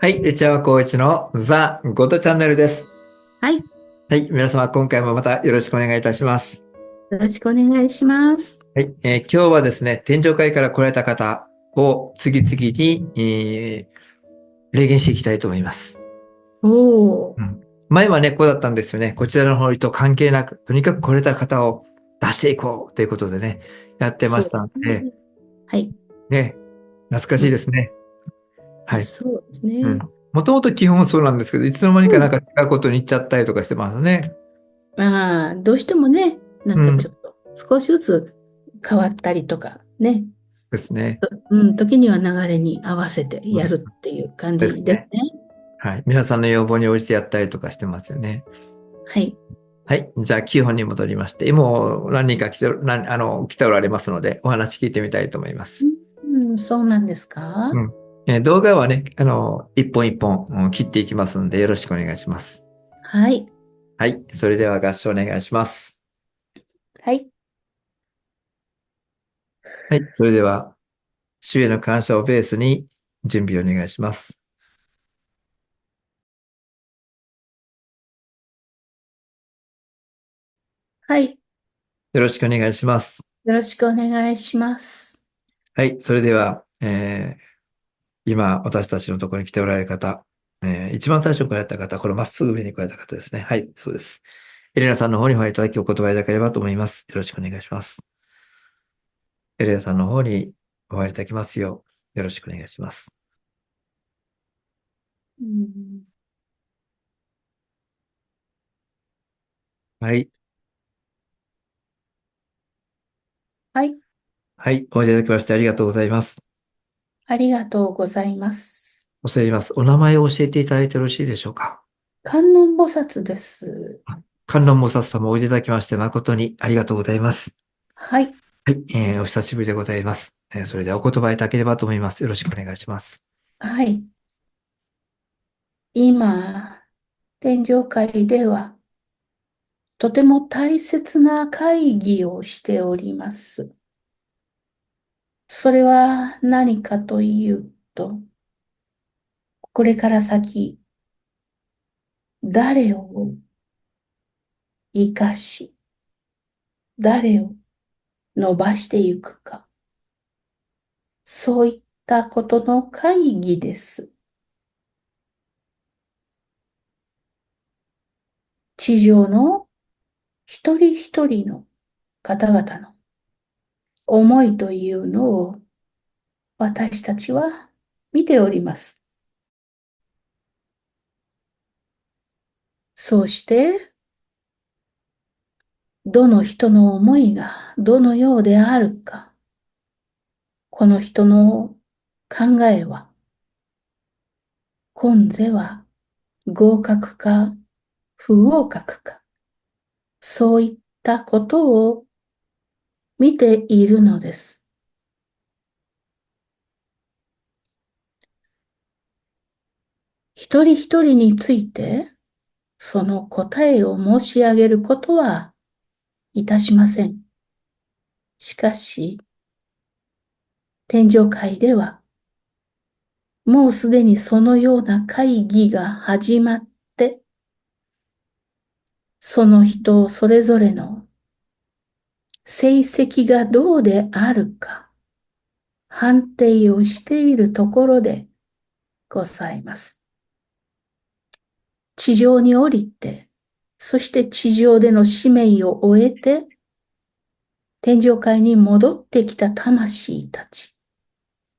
はい、内山光一のザ・ゴッドチャンネルです。はい。よはい、皆様今回もまたよろしくお願いいたします。ろしくお願いします。はい、今日はですね、天上界から来られた方を次々に、例言していきたいと思います。おー、うん、前はね、こうだったんですよね。こちらの方と関係なく、とにかく来れた方を出していこうということでね、やってましそうたので、ですね。はい。ね、懐かしいですね。はい。そうですうん。ね。もともと基本そうなんですけど、いつの間にかなんうん。か違うことに行っちゃったりとかしてますね。まあ、どうしてもね、なんうん。かちょっと少しずつ変わったりとかね、ですね。時には流れに合わせてうん。やるっていう感ですね。じですね。はい。皆さんの要望に応じてやったりとかしてますよね。はい。はい。じゃあ、基本に戻りまして、もう何人か来ておられますので、お話聞いてみたいと思います。うん、そうなんですか？うん。動画はね、一本一本、切っていきますので、よろしくお願いします。はい。はい。それでは合唱お願いします。はい。はい。それでは、主への感謝をベースに準備をお願いします。はい。よろしくお願いします。よろしくお願いします。はい。それでは、今、私たちのところに来ておられる方、一番最初に来られた方、これまっすぐ上に来られた方ですね。はい、そうです。エレナさんの方にお入りいただきお言葉いただければと思います。よろしくお願いします。エレナさんの方にお入りいただきますよう、よろしくお願いします。うん、はい。はい。はい。おいでいただきましてありがとうございます。ありがとうございます。恐れ入ります。お名前を教えていただいてよろしいでしょうか。観音菩薩です。あ、観音菩薩様おいでいただきまして誠にありがとうございます。はい。はい。お久しぶりでございます。それではお言葉いただければと思います。よろしくお願いします。はい。今、天上界では、とても大切な会議をしております。それは何かというと、これから先、誰を生かし、誰を伸ばしていくか、そういったことの会議です。地上の一人一人の方々の思いというのを私たちは見ております。そうして、どの人の思いがどのようであるか、この人の考えは、今世は合格か不合格か、そういったことを見ているのです。一人一人について、その答えを申し上げることはいたしません。しかし、天上界では、もうすでにそのような会議が始まって、その人それぞれの成績がどうであるか判定をしているところでございます。地上に降りて、そして地上での使命を終えて、天上界に戻ってきた魂たち。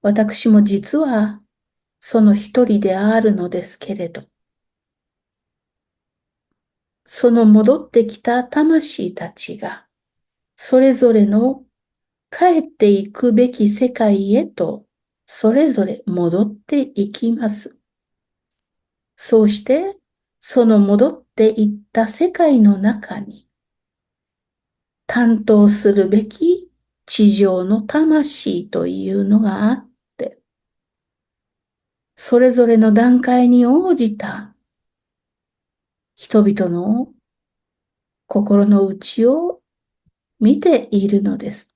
私も実はその一人であるのですけれど、その戻ってきた魂たちが、それぞれの帰っていくべき世界へと、それぞれ戻っていきます。そうして、その戻っていった世界の中に、担当するべき地上の魂というのがあって、それぞれの段階に応じた人々の心の内を見ているのです。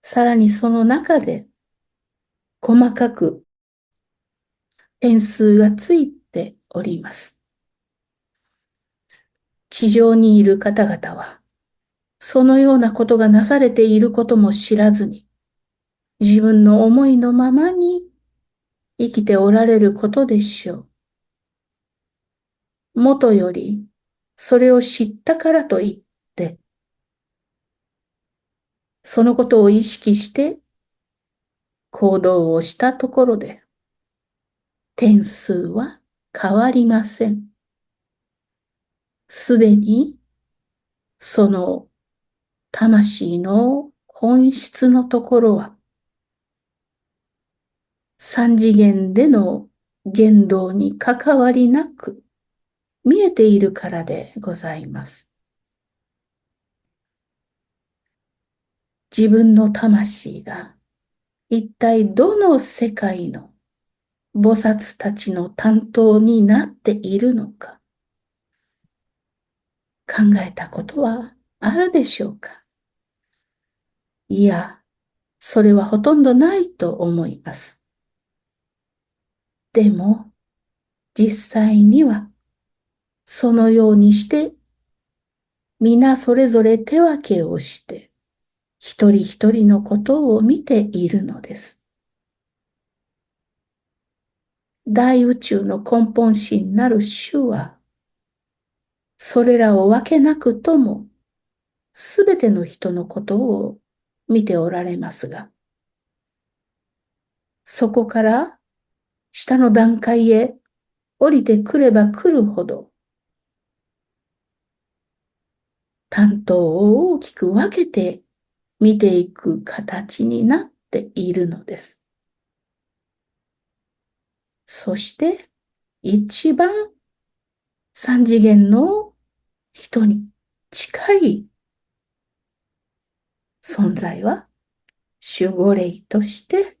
さらにその中で細かく点数がついております。地上にいる方々は、そのようなことがなされていることも知らずに、自分の思いのままに生きておられることでしょう。もとより、それを知ったからといって、そのことを意識して行動をしたところで、点数は変わりません。すでに、その魂の本質のところは、三次元での言動に関わりなく見えているからでございます。自分の魂が一体どの世界の菩薩たちの担当になっているのか考えたことはあるでしょうか。いや、それはほとんどないと思います。でも、実際にはそのようにして皆それぞれ手分けをして一人一人のことを見ているのです。大宇宙の根本心なる主は、それらを分けなくとも、すべての人のことを見ておられますが、そこから下の段階へ降りてくれば来るほど、担当を大きく分けて見ていく形になっているのです。そして、一番三次元の人に近い存在は守護霊として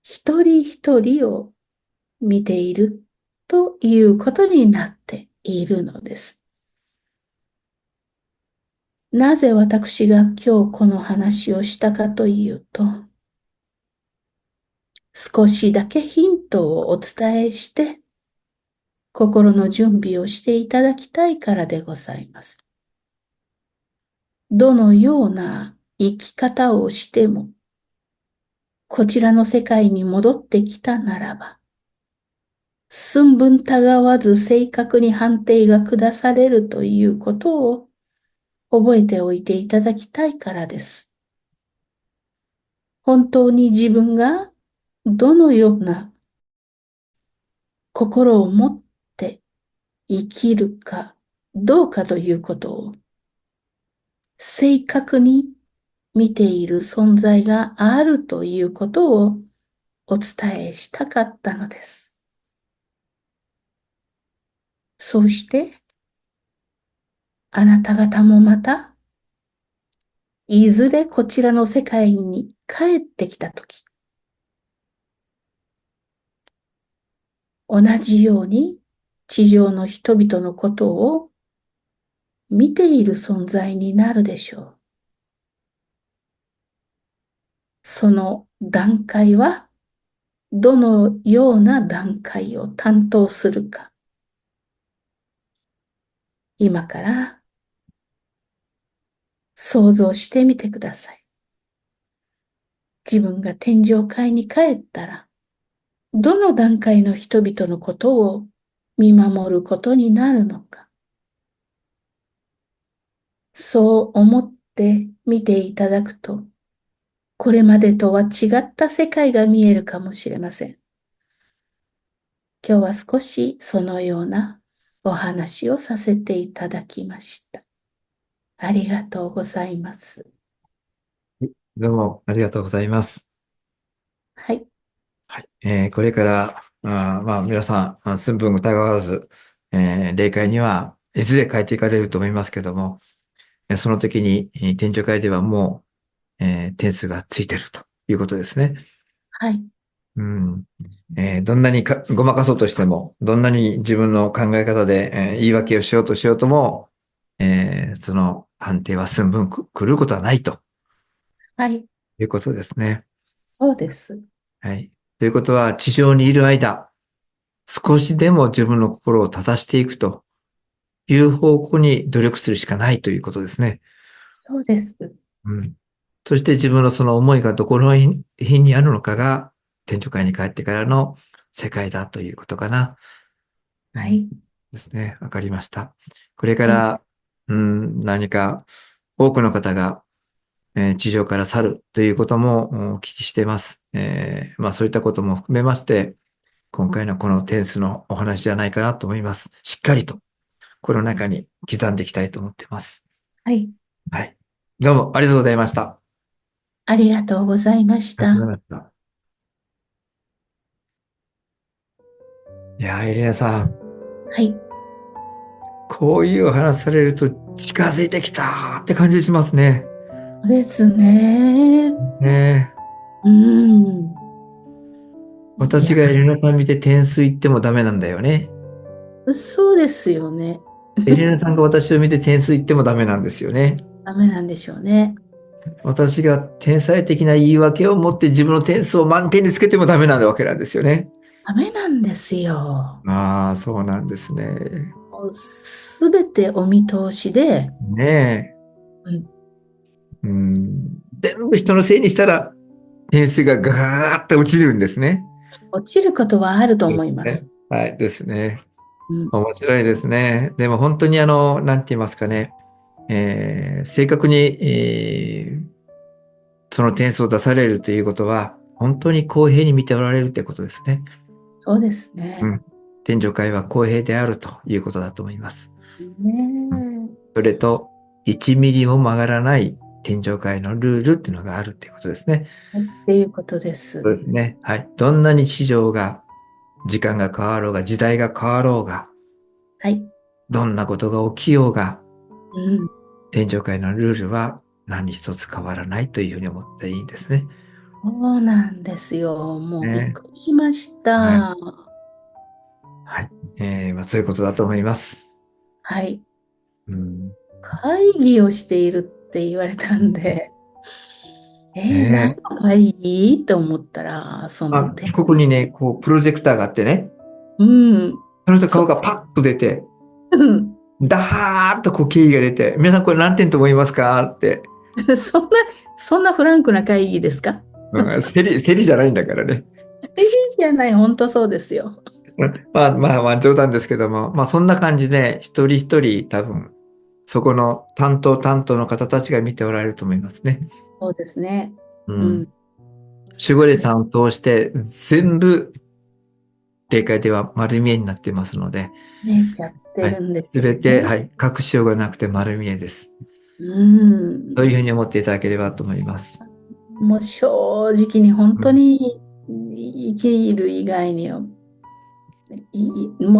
一人一人を見ているということになっているのです。なぜ私が今日この話をしたかというと、少しだけヒントをお伝えして心の準備をしていただきたいからでございます。どのような生き方をしてもこちらの世界に戻ってきたならば、寸分たがわず正確に判定が下されるということを覚えておいていただきたいからです。本当に自分がどのような心を持って生きるかどうかということを正確に見ている存在があるということをお伝えしたかったのです。そうしてあなた方もまたいずれこちらの世界に帰ってきたとき、同じように地上の人々のことを見ている存在になるでしょう。その段階はどのような段階を担当するか、今から想像してみてください。自分が天上界に帰ったら、どの段階の人々のことを見守ることになるのか。そう思って見ていただくと、これまでとは違った世界が見えるかもしれません。今日は少しそのようなお話をさせていただきました。ありがとうございます。どうもありがとうございます。はい。はい。これから、皆さん、寸分疑わず、霊界にはいずれ帰っていかれると思いますけども、その時に、天上界ではもう、点数がついてるということですね。はい。うん。どんなにごまかそうとしても、どんなに自分の考え方で、言い訳をしようとも、その判定は寸分狂うことはないとはい。いうことですね。そうです。はい。ということは、地上にいる間、少しでも自分の心を正していくという方向に努力するしかないということですね。そうです。うん。そして自分のその思いがどこの辺にあるのかが、天上界に帰ってからの世界だということかな。うん。はい。ですね。わかりました。これかはい。ら、何か多くの方が、地上から去るということもお聞きしています。まあそういったことも含めまして、今回のこのテンスのお話じゃないかなと思います。しっかりとこの中に刻んでいきたいと思っています。はい。はい。どうもありがとうございました。あありがとうございましりがとうごた。ざいました。いやー、エレナさん、はい。こういうお話されると近づいてきたって感じしますね。そうですね。ねえ。うん。いや、私がエレナさん見て点数言ってもダメなんだよね。そうですよね。エレナさんが私を見て点数言ってもダメなんですよね。ダメなんでしょうね。私が天才的な言い訳を持って自分の点数を満点につけてもダメなわけなんですよね。ダメなんですよ。ああ、そうなんですね。すべてお見通しで、ねうん、え。うん。全部人のせいにしたら点数がガーッと落ちるんですね。落ちることはあるとですね。思います。はいですね。うん、面白いですね。でも本当になんて言いますかね。正確に、その点数を出されるということは、本当に公平に見ておられるということですね。そうですね。うん。天上界は公平であるということだと思います。うん。ねそれと、1ミリも曲がらない天上界のルールっていうのがあるっていうことですね。え、っていうことです。そうですね。はい。どんなに市場が、時間が変わろうが、時代が変わろうが、はい。どんなことが起きようが、うん、天上界のルールは何一つ変わらないというふうに思っていいんですね。そうなんですよ。もうびっね。くりしましはい。た。はい。まあ、そういうことだと思います。はい。うん。会議をしているって言われたんで、何ねの会議と思ったら、ここにね、こう、プロジェクターがあってね、うん、その人そ顔がパッと出て、う、ダーッとこう、経緯が出て、皆さんこれ何点と思いますかって、そんな、そんなフランクな会議ですか？競りじゃないんだからね。いいじゃない、本当そうですよ。まあまあまあ冗談ですけども、まあそんな感じで一人一人多分そこの担当の方たちが見ておられると思いますね。そうですね。うん。うん。守護霊さんを通して全部霊界では丸見えになっていますので、見えちゃってはい。るんですすべて、よね。はい。隠しようがなくて丸見えです。うん。そういうふうに思っていただければと思います。もう正直に本うん。当に生きる以外にも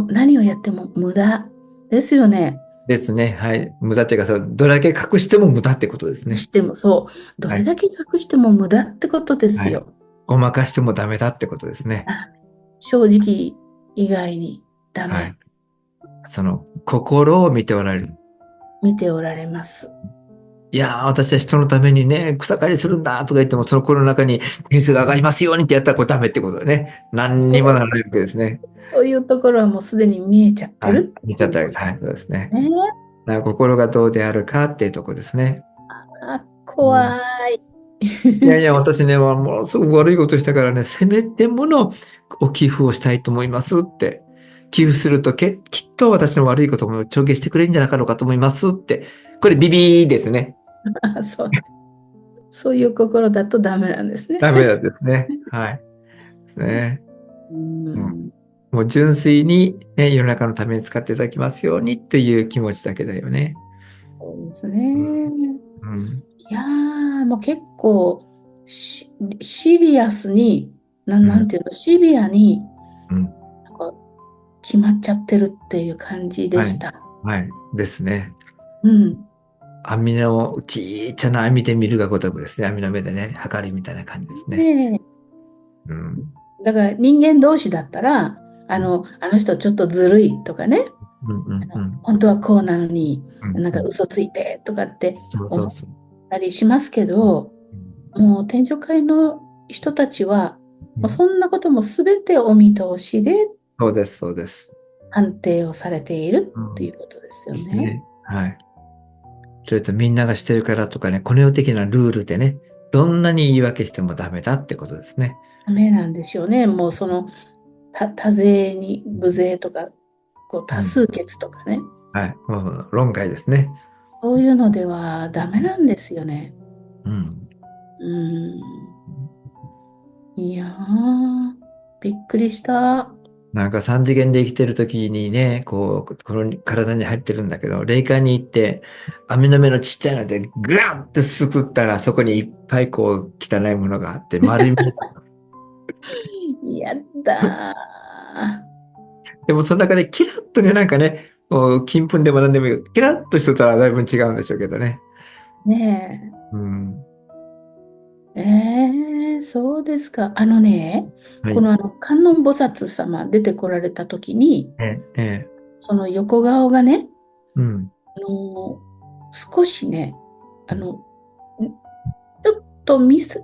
う何をやっても無駄ですよね。ですね。はい。無駄っていうか、どれだけ隠しても無駄ってことですね。してもそう、どはい。れだけ隠しても無駄ってことではい。すよ。ごまかしてもダメだってことですね。あ、正直以外にダはい。メ。その心を見ておられる。見ておられます。いやー、私は人のためにね、草刈りするんだとか言っても、その心の中に点数が上がりますようにってやったらこれダメってことだね。何にそう、もならないわけですね。そういうところはもうすでに見えちゃってはい。るって見ちゃったわけです。いうことはい。そうですね。ね。だから心がどうであるかっていうところですね。あ、うん。怖い。いやいや、私ね、ものすごく悪いことしたからね、せめてものお寄付をしたいと思いますって。寄付するときっと私の悪いことも帳消してくれるんじゃなかろうかと思いますって。これビビーですね。あ、そういう心だとダメなんですね。ダメなんですね。はい。ですね。ううん。ん、もう純粋に、ね、世の中のために使っていただきますようにっていう気持ちだけだよね。そうですうん。ね。うん。いやー、もう結構シリアスに、うん。なんていうの、シビアにうん。なんか決まっちゃってるっていう感じではい。した。はい。ですね。うん。網のちっちゃな網で見るがごとくですね。網の目でね、測るみたいな感じですね。ねうん。え、だから人間同士だったら、うん。あの人ちょっとずるいとかね、うんうんうん。本当はこうなのに、なんかうんうん。嘘ついてとかってそうそ思っうそう。たりしますけど、もう天上界の人たちは、もうそんなこともすべてお見通しでそうです、そうです。判定をされているうん。っていうことですよね。ですね。はい。それとみんながしてるからとかね、この世的なルールでね、どんなに言い訳してもダメだってことですね。ダメなんでしょうね。もうその多勢に無勢とか、こう多うん。数決とかね。はい。もう論外ですね。そういうのではダメなんですよね。うん。うん。いやー、びっくりした。なんか三次元で生きてる時にね、こう、この体に入ってるんだけど、霊界に行って、網の目のちっちゃいので、グワンってすくったら、そこにいっぱいこう、汚いものがあって、丸見え。やったー。でも、その中でキラッとね、なんかね、こう金粉でも何でもいい。キラッとしてたらだいぶ違うんでしょうけどね。ねうん。え。そうですか。はい。観音菩薩様出てこられた時に、ええ、その横顔がね、うん。あの、少しね、うん。ちょっと美空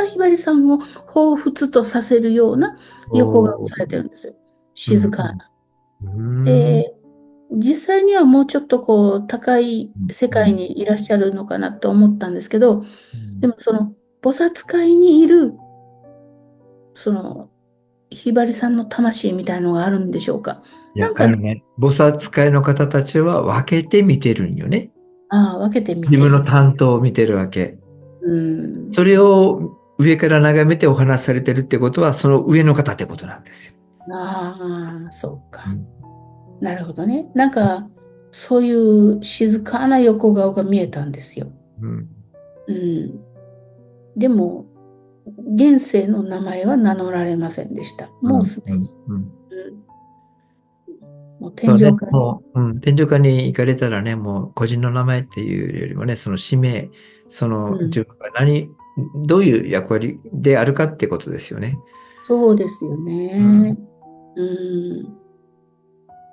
ひばりさんを彷彿とさせるような横顔をおー。されてるんですよ。うん。静かな。うん。うーん。で、実際にはもうちょっとこう高いうん。世界うん。にいらっしゃるのかなと思ったんですけど、うん。でもその菩薩界にいるそのひばりさんの魂みたいのがあるんでしょうか。いや、なんかね、菩薩会の方たちは分けて見てるんよね。分けてみてる。自分の担当を見てるわけ。うん。それを上から眺めてお話しされてるってことは、その上の方ってことなんですよ。ああ、そうか。うん。なるほどね。なんか、そういう静かな横顔が見えたんですよ。うん。うん。でも、現世の名前は名乗られませんでした。うん。もうすでに。うん。うん。うん、もう天そうね。上界に。もう、天井下に行かれたらね、もう個人の名前っていうよりもね、その使命、そのうん。自分がどういう役割であるかってことですよね。そうですようん。ね。うん。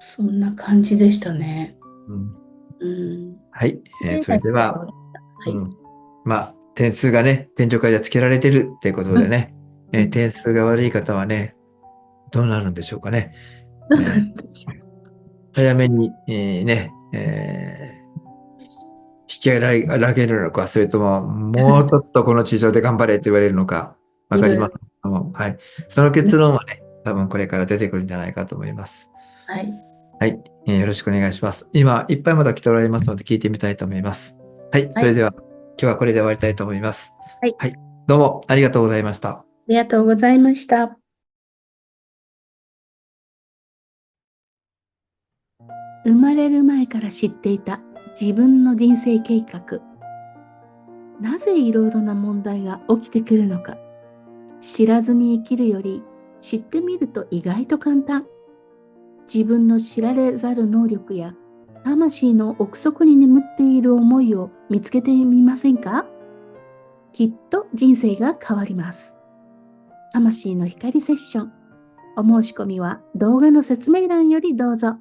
そんな感じでしたね。うん。うん。はい。それで、では、わかりました。はい。うん。まあ、点数がね、天井下でつけられてるっていうことうん。でね、うん。点数が悪い方はね、どうなるんでしょうかね。どうなえーんでしょ早めに、引き上げるのか、それとも、もうちょっとこの地上で頑張れって言われるのか、う。わかりますけいろいろ。ども、はい。そのね。結論はね、多分これから出てくるんじゃないかと思います。はい。はい。よろしくお願いします。今、いっぱいまだ来ておられますので、聞いてみたいと思います。はい。はい。それでは、今日はこれで終わりたいと思います。はい。はい。どうもありがとうございました。ありがとうございました。生まれる前から知っていた自分の人生計画。なぜいろいろな問題が起きてくるのか。知らずに生きるより知ってみると意外と簡単。自分の知られざる能力や魂の奥底に眠っている思いを見つけてみませんか？きっと人生が変わります。魂の光セッション。お申し込みは動画の説明欄よりどうぞ。